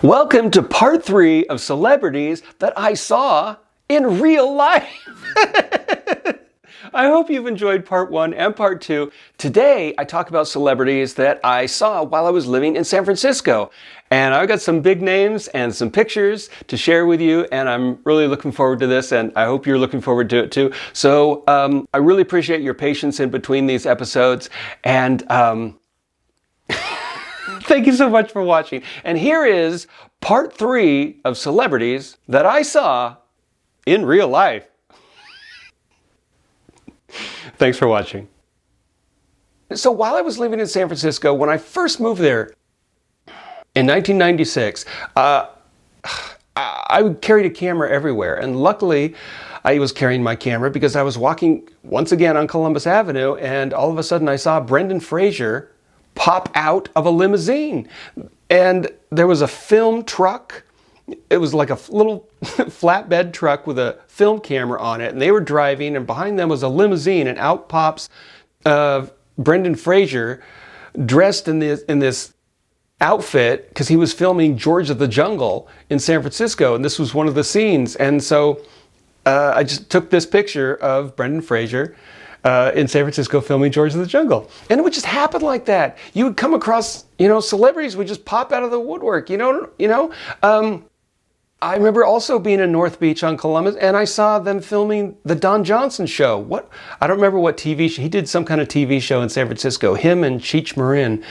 Welcome to part 3 of celebrities that I saw in real life. I hope you've enjoyed part 1 and part 2. Today, I talk about celebrities that I saw while I was living in San Francisco. And I've got some big names and some pictures to share with you, and I'm really looking forward to this, and I hope you're looking forward to it too. So I really appreciate your patience in between these episodes, and thank you so much for watching. And here is part 3 of celebrities that I saw in real life. Thanks for watching. So while I was living in San Francisco, when I first moved there in 1996, I carried a camera everywhere. And luckily, I was carrying my camera because I was walking once again on Columbus Avenue, and all of a sudden I saw Brendan Fraser pop out of a limousine. And there was a film truck. It was like a little flatbed truck with a film camera on it, and they were driving, and behind them was a limousine, and out pops Brendan Fraser dressed in this outfit because he was filming George of the Jungle in San Francisco, and this was one of the scenes. And so I just took this picture of Brendan Fraser in San Francisco filming George of the Jungle. And it would just happen like that. You would come across, celebrities would just pop out of the woodwork, I remember also being in North Beach on Columbus, and I saw them filming the Don Johnson show. I don't remember what TV show. He did some kind of TV show in San Francisco, him and Cheech Marin.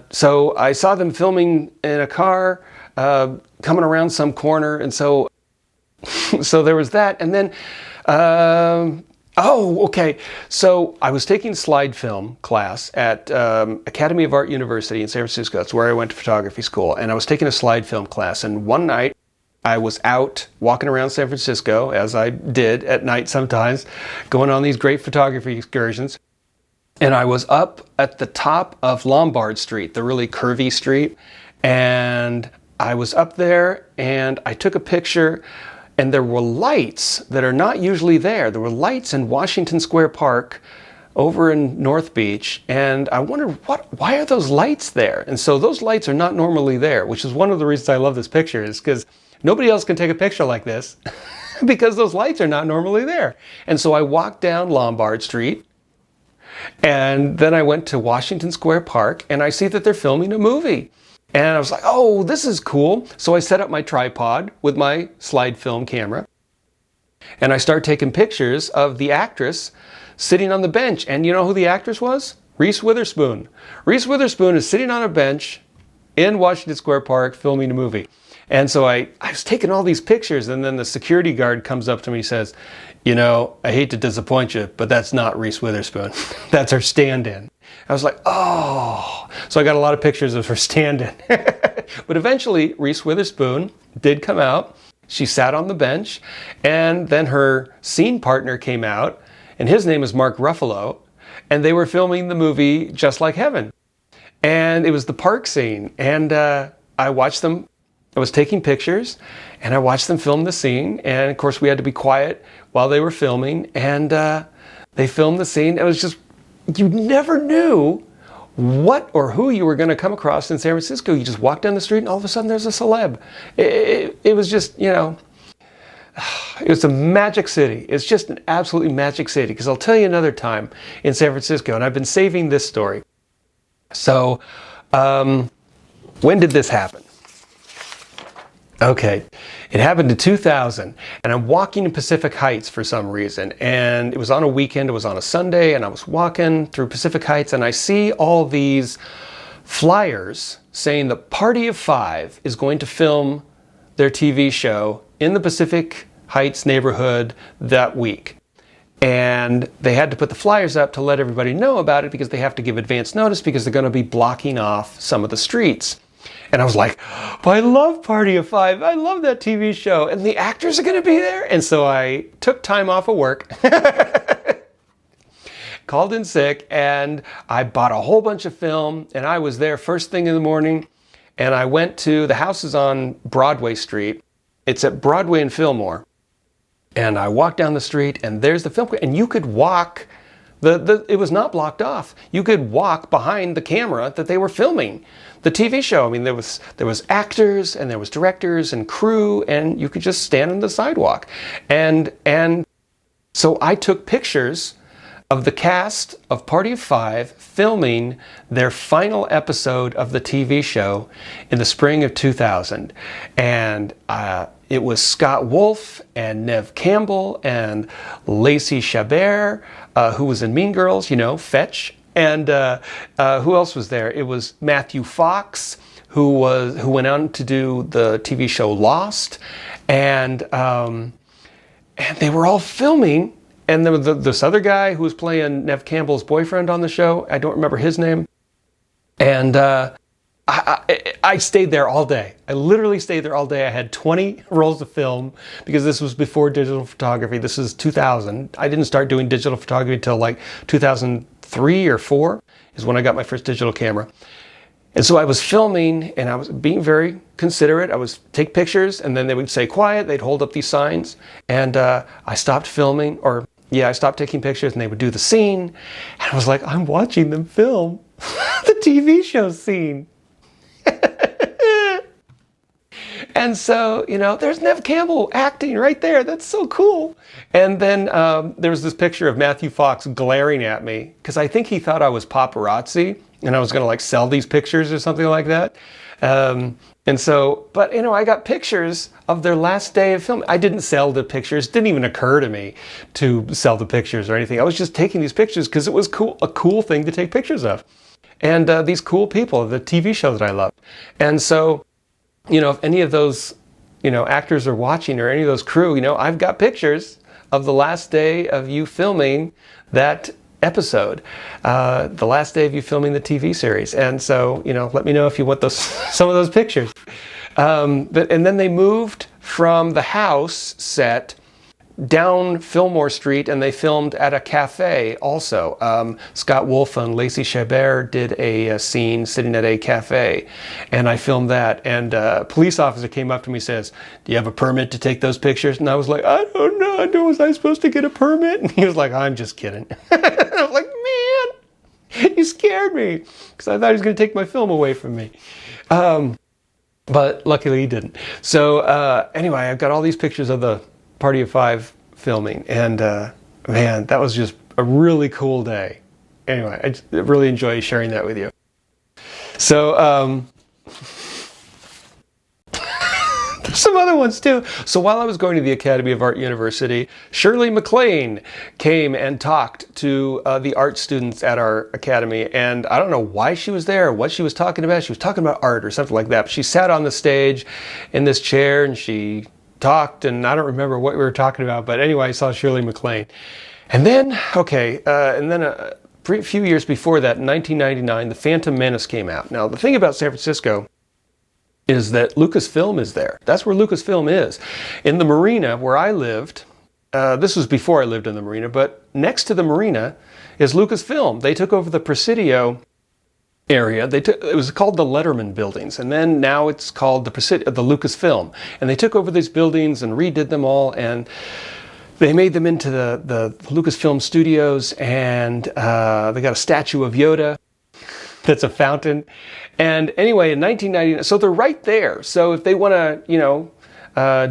So I saw them filming in a car, coming around some corner, and so there was that. And then, so I was taking slide film class at Academy of Art University in San Francisco. That's where I went to photography school, and I was taking a slide film class, and one night, I was out walking around San Francisco, as I did at night sometimes, going on these great photography excursions. And I was up at the top of Lombard Street, the really curvy street. And I was up there and I took a picture, and there were lights that are not usually there. There were lights in Washington Square Park over in North Beach, and I wondered, why are those lights there? And so those lights are not normally there, which is one of the reasons I love this picture, is because nobody else can take a picture like this because those lights are not normally there. And so I walked down Lombard Street, and then I went to Washington Square Park, and I see that they're filming a movie. And I was like, oh, this is cool. So I set up my tripod with my slide film camera, and I start taking pictures of the actress sitting on the bench. And you know who the actress was? Reese Witherspoon. Reese Witherspoon is sitting on a bench in Washington Square Park filming a movie. And so I was taking all these pictures, and then the security guard comes up to me and says, I hate to disappoint you, but that's not Reese Witherspoon. That's her stand-in. I was like, oh. So I got a lot of pictures of her stand-in. But eventually, Reese Witherspoon did come out. She sat on the bench, and then her scene partner came out, and his name is Mark Ruffalo, and they were filming the movie Just Like Heaven. And it was the park scene, and I watched them. I was taking pictures, and I watched them film the scene, and of course we had to be quiet while they were filming, and they filmed the scene. It was just, you never knew what or who you were going to come across in San Francisco. You just walk down the street, and all of a sudden there's a celeb. It was just, it was a magic city. It's just an absolutely magic city, because I'll tell you another time in San Francisco, and I've been saving this story. So, when did this happen? Okay, it happened in 2000, and I'm walking in Pacific Heights for some reason, and it was on a weekend, it was on a Sunday, and I was walking through Pacific Heights, and I see all these flyers saying the Party of Five is going to film their TV show in the Pacific Heights neighborhood that week. And they had to put the flyers up to let everybody know about it, because they have to give advance notice, because they're going to be blocking off some of the streets. And I was like, I love Party of Five. I love that TV show. And the actors are going to be there. And so I took time off of work, called in sick, and I bought a whole bunch of film. And I was there first thing in the morning. And I went to the houses on Broadway Street. It's at Broadway and Fillmore. And I walked down the street, and there's the film. And you could walk It was not blocked off. You could walk behind the camera that they were filming the TV show. I mean, there was actors and there was directors and crew, and you could just stand on the sidewalk. And so I took pictures of the cast of Party of Five filming their final episode of the TV show in the spring of 2000. And it was Scott Wolf and Neve Campbell and Lacey Chabert, who was in Mean Girls, you know, Fetch. And who else was there? It was Matthew Fox, who went on to do the TV show Lost. And they were all filming. And there was this other guy who was playing Neve Campbell's boyfriend on the show. I don't remember his name. And I stayed there all day. I literally stayed there all day. I had 20 rolls of film because this was before digital photography. This is 2000. I didn't start doing digital photography until like 2003 or 4 is when I got my first digital camera. And so I was filming and I was being very considerate. I would take pictures and then they would say quiet. They'd hold up these signs. And I stopped filming, I stopped taking pictures, and they would do the scene. And I was like, I'm watching them film the TV show scene. And so, you know, there's Neve Campbell acting right there. That's so cool. And then there was this picture of Matthew Fox glaring at me because I think he thought I was paparazzi and I was going to like sell these pictures or something like that. And so, but you know, I got pictures of their last day of filming. I didn't sell the pictures. It didn't even occur to me to sell the pictures or anything. I was just taking these pictures because it was cool, a cool thing to take pictures of. And these cool people, the TV show that I love. And so, you know, if any of those, you know, actors are watching or any of those crew, you know, I've got pictures of the last day of you filming that episode, the last day of you filming the TV series. And so, you know, let me know if you want those, some of those pictures. And then they moved from the house set down Fillmore Street, and they filmed at a cafe also. Scott Wolf and Lacey Chabert did a scene sitting at a cafe, and I filmed that. And a police officer came up to me and says, "Do you have a permit to take those pictures?" And I was like, "I don't know. Was I supposed to get a permit?" And he was like, "I'm just kidding." I was like, "Man, you scared me," because I thought he was going to take my film away from me. But luckily he didn't. So anyway, I've got all these pictures of the Party of Five filming, and man, that was just a really cool day. Anyway, I just really enjoy sharing that with you. So there's some other ones too. So while I was going to the Academy of Art University, Shirley MacClaine came and talked to the art students at our academy, and I don't know why she was there, what she was talking about. She was talking about art or something like that. But she sat on the stage in this chair and she talked, and I don't remember what we were talking about, but anyway, I saw Shirley MacClaine. And then, a few years before that, in 1999, The Phantom Menace came out. Now, the thing about San Francisco is that Lucasfilm is there. That's where Lucasfilm is. In the marina where I lived, this was before I lived in the marina, but next to the marina is Lucasfilm. They took over the Presidio area. It was called the Letterman buildings, and then now it's called the Lucasfilm. And they took over these buildings and redid them all, and they made them into the Lucasfilm studios, and they got a statue of Yoda that's a fountain. And anyway, in 1999, so they're right there. So if they want to, you know,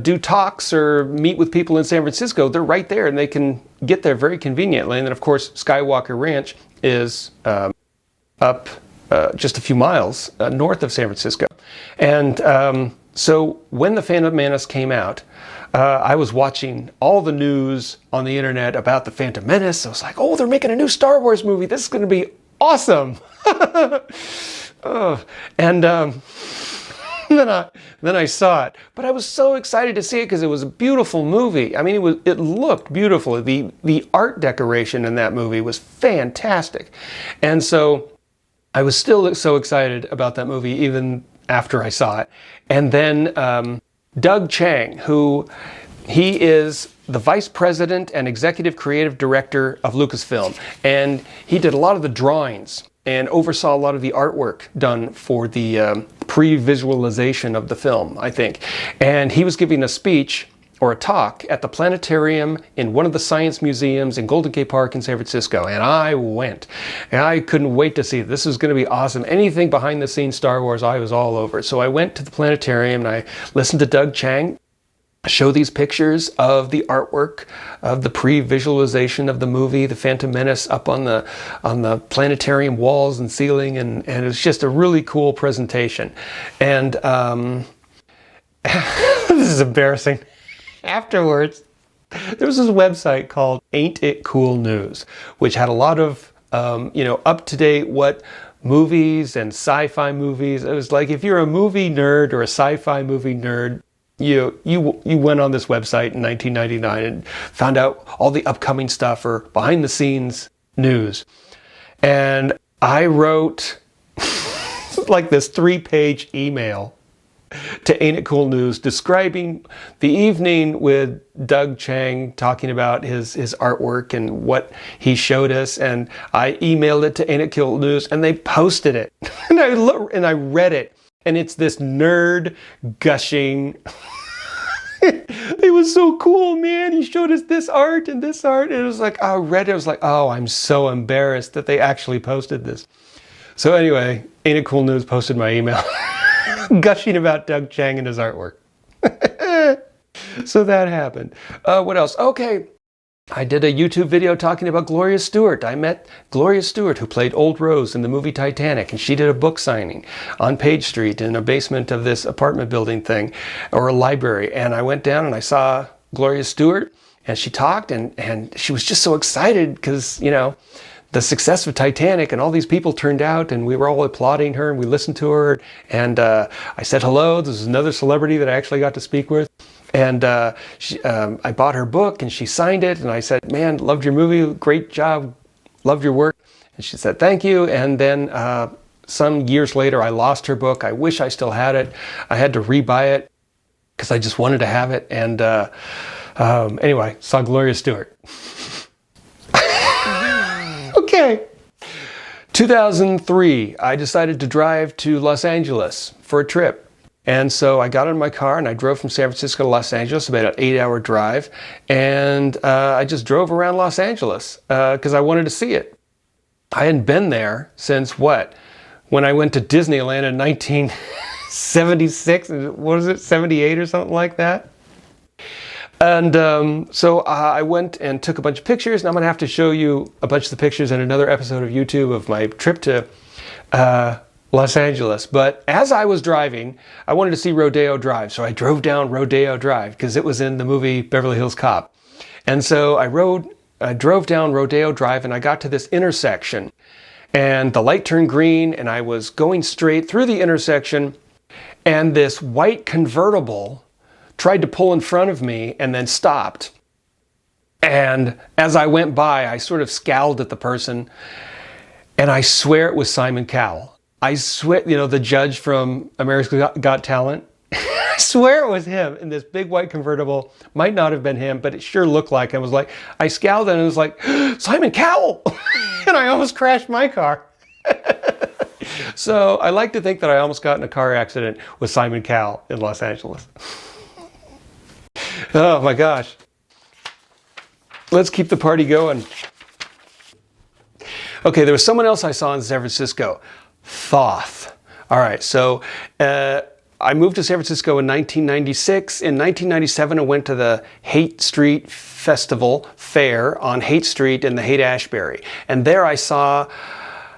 do talks or meet with people in San Francisco, they're right there, and they can get there very conveniently. And then, of course, Skywalker Ranch is up just a few miles north of San Francisco. And so when The Phantom Menace came out, I was watching all the news on the internet about The Phantom Menace. I was like, oh, they're making a new Star Wars movie. This is going to be awesome. And then I saw it. But I was so excited to see it because it was a beautiful movie. I mean, it looked beautiful. The art decoration in that movie was fantastic. And so I was still so excited about that movie even after I saw it. And then Doug Chiang, he is the vice president and executive creative director of Lucasfilm. And he did a lot of the drawings and oversaw a lot of the artwork done for the pre-visualization of the film, I think. And he was giving a speech or a talk at the planetarium in one of the science museums in Golden Gate Park in San Francisco. And I went. And I couldn't wait to see it. This was going to be awesome. Anything behind the scenes Star Wars, I was all over. So I went to the planetarium and I listened to Doug Chiang show these pictures of the artwork of the pre-visualization of the movie, The Phantom Menace, up on the planetarium walls and ceiling. And it was just a really cool presentation. And this is embarrassing. Afterwards, there was this website called Ain't It Cool News, which had a lot of, up-to-date what movies and sci-fi movies. It was like if you're a movie nerd or a sci-fi movie nerd, you went on this website in 1999 and found out all the upcoming stuff or behind-the-scenes news. And I wrote like this 3-page email to Ain't It Cool News describing the evening with Doug Chiang talking about his artwork and what he showed us. And I emailed it to Ain't It Cool News and they posted it. And I read it. And it's this nerd gushing. It was so cool, man. He showed us this art and this art. And it was like, I read it. I was like, oh, I'm so embarrassed that they actually posted this. So anyway, Ain't It Cool News posted my email. Gushing about Doug Chiang and his artwork. So that happened. What else? Okay. I did a YouTube video talking about Gloria Stuart. I met Gloria Stuart, who played Old Rose in the movie Titanic, and she did a book signing on Page Street in a basement of this apartment building thing, or a library. And I went down and I saw Gloria Stuart, and she talked, and she was just so excited because, the success of Titanic and all these people turned out and we were all applauding her and we listened to her. And I said hello. This is another celebrity that I actually got to speak with. And I bought her book and she signed it. And I said, man, loved your movie. Great job. Loved your work. And she said, thank you. And then some years later, I lost her book. I wish I still had it. I had to rebuy it because I just wanted to have it. And anyway, saw Gloria Stuart. Okay. 2003, I decided to drive to Los Angeles for a trip. And so I got in my car and I drove from San Francisco to Los Angeles, about an 8-hour drive. And I just drove around Los Angeles because I wanted to see it. I hadn't been there since what? When I went to Disneyland in 1976, what was it, 78 or something like that? And so I went and took a bunch of pictures, and I'm going to have to show you a bunch of the pictures in another episode of YouTube of my trip to Los Angeles. But as I was driving, I wanted to see Rodeo Drive, so I drove down Rodeo Drive because it was in the movie Beverly Hills Cop. And so I drove down Rodeo Drive, and I got to this intersection, and the light turned green, and I was going straight through the intersection, and this white convertible tried to pull in front of me and then stopped. And as I went by, I sort of scowled at the person, and I swear it was Simon Cowell. I swear, the judge from America's Got Talent. I swear it was him in this big white convertible. Might not have been him, but it sure looked like him. It was like, I scowled and it was like, Simon Cowell! And I almost crashed my car. So I like to think that I almost got in a car accident with Simon Cowell in Los Angeles. Oh my gosh. Let's keep the party going. Okay, there was someone else I saw in San Francisco. Thoth. All right, so I moved to San Francisco in 1996. In 1997, I went to the Haight Street Festival Fair on Haight Street in the Haight-Ashbury. And there I saw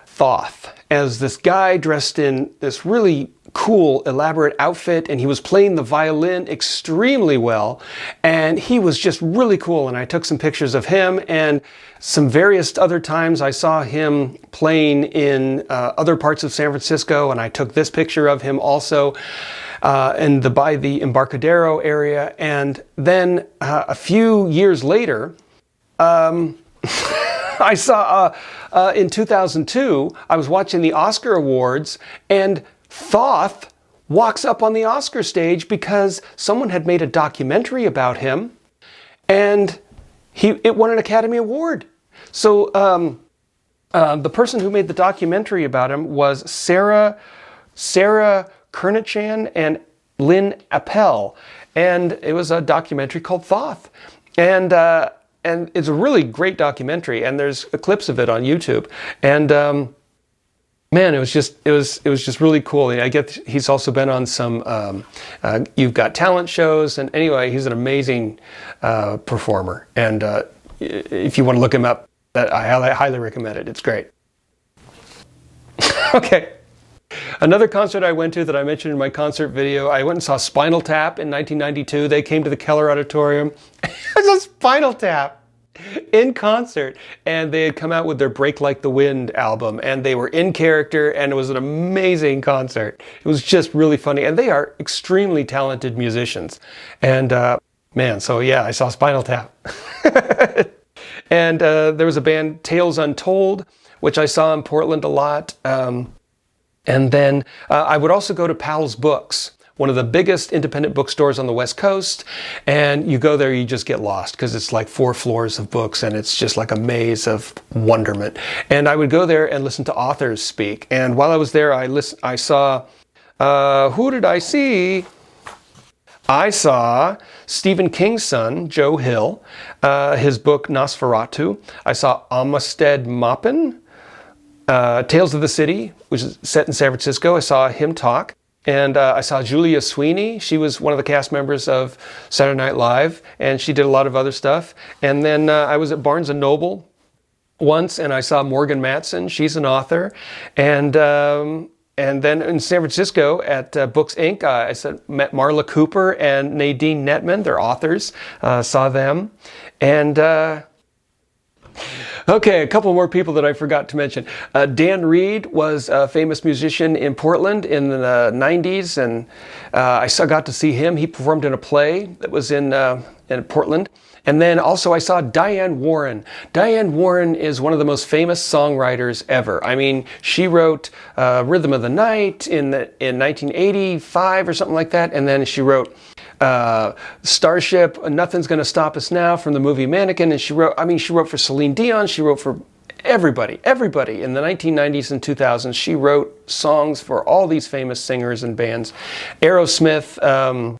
Thoth as this guy dressed in this really cool, elaborate outfit, and he was playing the violin extremely well, and he was just really cool. And I took some pictures of him, and some various other times I saw him playing in other parts of San Francisco, and I took this picture of him also by the Embarcadero area. And then a few years later, I saw in 2002, I was watching the Oscar Awards, and Thoth walks up on the Oscar stage because someone had made a documentary about him, and it won an Academy Award. So the person who made the documentary about him was Sarah Kernichan and Lynn Appel, and it was a documentary called Thoth. And it's a really great documentary, and there's clips of it on YouTube. And man, it was just really cool. I get he's also been on some You've Got Talent shows, and anyway, he's an amazing performer. And if you want to look him up, I highly recommend it. It's great. Okay. Another concert I went to that I mentioned in my concert video, I went and saw Spinal Tap in 1992. They came to the Keller Auditorium. It was a Spinal Tap in concert, and they had come out with their Break Like the Wind album, and they were in character, and it was an amazing concert. It was just really funny, and they are extremely talented musicians. And man, so yeah, I saw Spinal Tap. And there was a band, Tales Untold, which I saw in Portland a lot. And then I would also go to Powell's Books, one of the biggest independent bookstores on the West Coast. And you go there, you just get lost because it's like 4 floors of books, and it's just like a maze of wonderment. And I would go there and listen to authors speak. And while I was there, I saw, who did I see? I saw Stephen King's son, Joe Hill, his book Nosferatu. I saw Amistad Maupin, Tales of the City, which is set in San Francisco. I saw him talk. And I saw Julia Sweeney. She was one of the cast members of Saturday Night Live, and she did a lot of other stuff. And then I was at Barnes & Noble once, and I saw Morgan Matson. She's an author. And then in San Francisco at Books Inc., I met Marla Cooper and Nadine Netman. They're authors. Saw them. And okay, a couple more people that I forgot to mention. Dan Reed was a famous musician in Portland in the 90s, and I got to see him. He performed in a play that was in Portland. And then also I saw Diane Warren. Diane Warren is one of the most famous songwriters ever. I mean, she wrote Rhythm of the Night in 1985 or something like that, and then she wrote Starship, Nothing's Gonna Stop Us Now from the movie Mannequin, and she wrote for Celine Dion, she wrote for everybody in the 1990s and 2000s. She wrote songs for all these famous singers and bands. Aerosmith,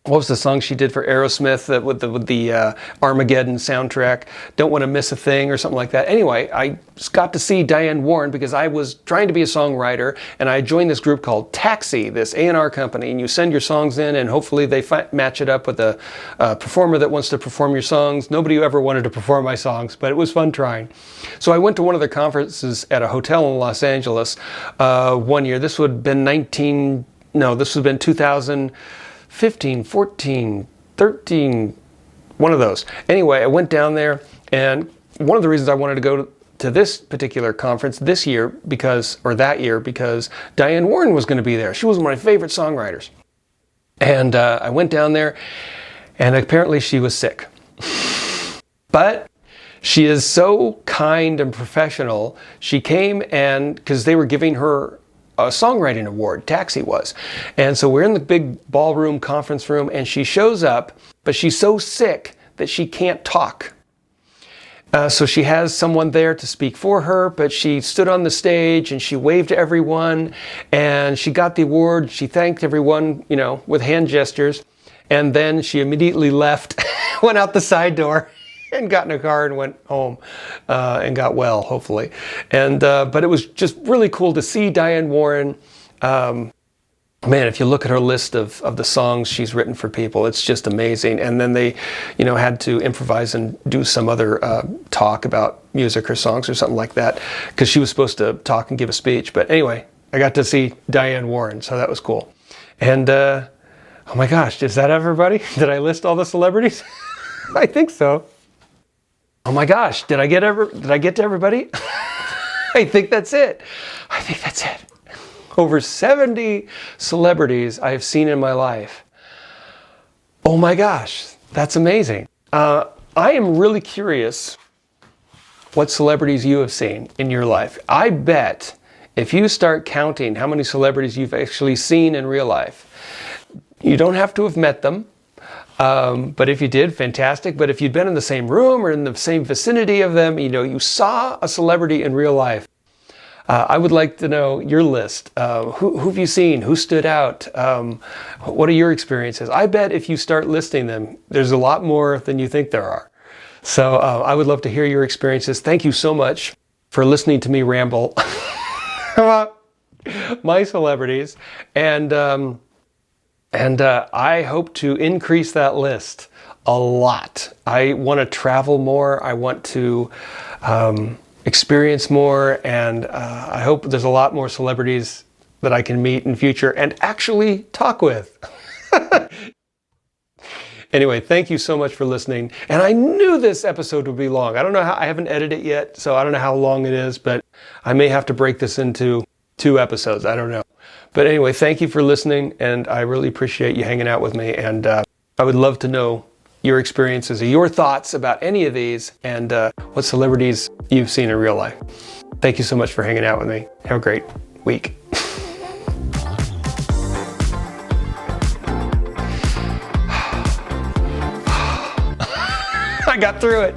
what was the song she did for Aerosmith with the Armageddon soundtrack? Don't Want to Miss a Thing or something like that. Anyway, I got to see Diane Warren because I was trying to be a songwriter, and I joined this group called Taxi, this A&R company, and you send your songs in, and hopefully they match it up with a performer that wants to perform your songs. Nobody ever wanted to perform my songs, but it was fun trying. So I went to one of their conferences at a hotel in Los Angeles one year. This would have been 2015, 14, 13, one of those. Anyway, I went down there, and one of the reasons I wanted to go to this particular conference that year, because Diane Warren was going to be there. She was one of my favorite songwriters. And I went down there, and apparently she was sick. But she is so kind and professional. She came, and because they were giving her a songwriting award, Taxi was. And so we're in the big ballroom, conference room, and she shows up, but she's so sick that she can't talk. So she has someone there to speak for her, but she stood on the stage and she waved to everyone, and she got the award. She thanked everyone, with hand gestures. And then she immediately left, went out the side door, and got in a car and went home and got well, hopefully. And but it was just really cool to see Diane Warren. Man, if you look at her list of the songs she's written for people, it's just amazing. And then they, had to improvise and do some other talk about music or songs or something like that, because she was supposed to talk and give a speech. But anyway, I got to see Diane Warren, so that was cool. And oh my gosh, is that everybody? Did I list all the celebrities? I think so. Oh my gosh, did I get to everybody? I think that's it. Over 70 celebrities I have seen in my life. Oh my gosh, that's amazing. I am really curious what celebrities you have seen in your life. I bet if you start counting how many celebrities you've actually seen in real life, you don't have to have met them. But if you did, fantastic. But if you'd been in the same room or in the same vicinity of them, you saw a celebrity in real life, I would like to know your list. Who have you seen? Who stood out? What are your experiences? I bet if you start listing them, there's a lot more than you think there are. So I would love to hear your experiences. Thank you so much for listening to me ramble about my celebrities. And I hope to increase that list a lot. I want to travel more. I want to experience more, and I hope there's a lot more celebrities that I can meet in future and actually talk with. Anyway, thank you so much for listening. And I knew this episode would be long. I don't know how, I haven't edited it yet, so I don't know how long it is, but I may have to break this into 2 episodes. I don't know. But anyway, thank you for listening, and I really appreciate you hanging out with me. And I would love to know your experiences or your thoughts about any of these, and what celebrities you've seen in real life. Thank you so much for hanging out with me. Have a great week. I got through it.